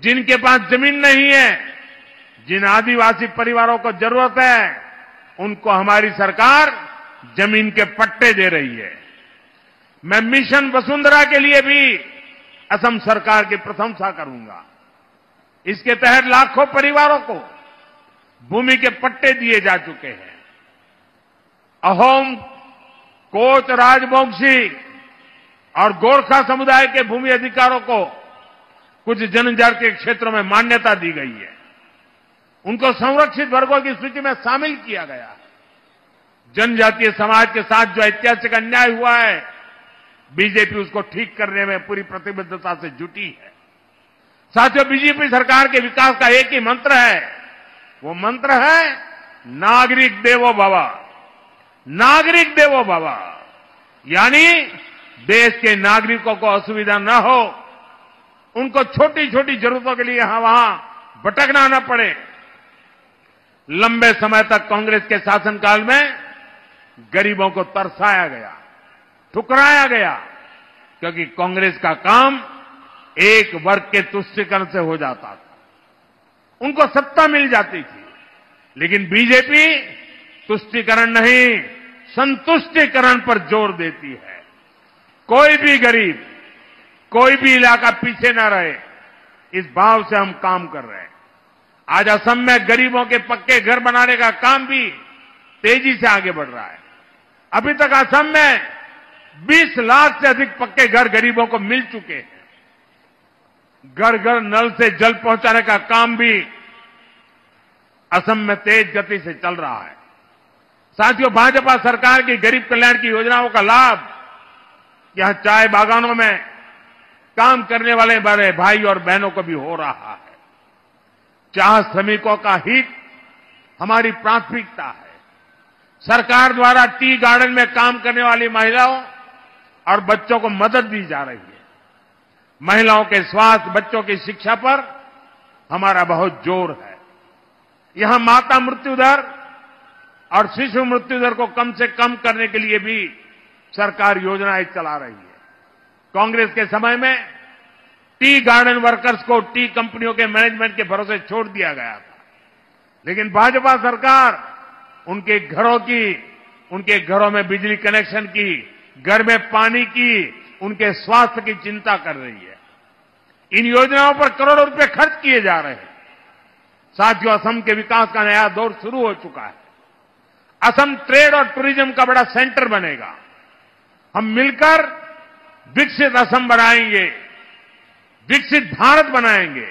जिनके पास जमीन नहीं है, जिन आदिवासी परिवारों को जरूरत है, उनको हमारी सरकार जमीन के पट्टे दे रही है। मैं मिशन वसुंधरा के लिए भी असम सरकार की प्रशंसा करूंगा। इसके तहत लाखों परिवारों को भूमि के पट्टे दिए जा चुके हैं। अहोम, कोच राजवंशी और गोरखा समुदाय के भूमि अधिकारों को कुछ जनजातीय क्षेत्रों में मान्यता दी गई है। उनको संरक्षित वर्गों की सूची में शामिल किया गया है। जनजातीय समाज के साथ जो ऐतिहासिक अन्याय हुआ है, बीजेपी उसको ठीक करने में पूरी प्रतिबद्धता से जुटी है। साथियों, बीजेपी सरकार के विकास का एक ही मंत्र है, वो मंत्र है नागरिक देवो भव। नागरिक देवो भव यानी देश के नागरिकों को असुविधा न हो, उनको छोटी छोटी जरूरतों के लिए यहां वहां भटकना न पड़े। लंबे समय तक कांग्रेस के शासनकाल में गरीबों को तरसाया गया, ठुकराया गया, क्योंकि कांग्रेस का काम एक वर्ग के तुष्टीकरण से हो जाता था, उनको सत्ता मिल जाती थी। लेकिन बीजेपी तुष्टीकरण नहीं, संतुष्टीकरण पर जोर देती है। कोई भी गरीब, कोई भी इलाका पीछे न रहे, इस भाव से हम काम कर रहे हैं। आज असम में गरीबों के पक्के घर बनाने का काम भी तेजी से आगे बढ़ रहा है। अभी तक असम में 20 लाख से अधिक पक्के घर गरीबों को मिल चुके हैं। घर घर नल से जल पहुंचाने का काम भी असम में तेज गति से चल रहा है। साथियों, भाजपा सरकार की गरीब कल्याण की योजनाओं का लाभ यहां चाय बागानों में काम करने वाले बड़े भाई और बहनों को भी हो रहा है। चाह श्रमिकों का हित हमारी प्राथमिकता है। सरकार द्वारा टी गार्डन में काम करने वाली महिलाओं और बच्चों को मदद दी जा रही है। महिलाओं के स्वास्थ्य, बच्चों की शिक्षा पर हमारा बहुत जोर है। यहां माता मृत्यु दर और शिशु मृत्यु दर को कम से कम करने के लिए भी सरकार योजनाएं चला रही है। कांग्रेस के समय में टी गार्डन वर्कर्स को टी कंपनियों के मैनेजमेंट के भरोसे छोड़ दिया गया था, लेकिन भाजपा सरकार उनके घरों में बिजली कनेक्शन की, घर में पानी की, उनके स्वास्थ्य की चिंता कर रही है। इन योजनाओं पर करोड़ों रुपए खर्च किए जा रहे हैं। साथियों, असम के विकास का नया दौर शुरू हो चुका है। असम ट्रेड और टूरिज्म का बड़ा सेंटर बनेगा। हम मिलकर विकसित असम बनाएंगे, विकसित भारत बनाएंगे।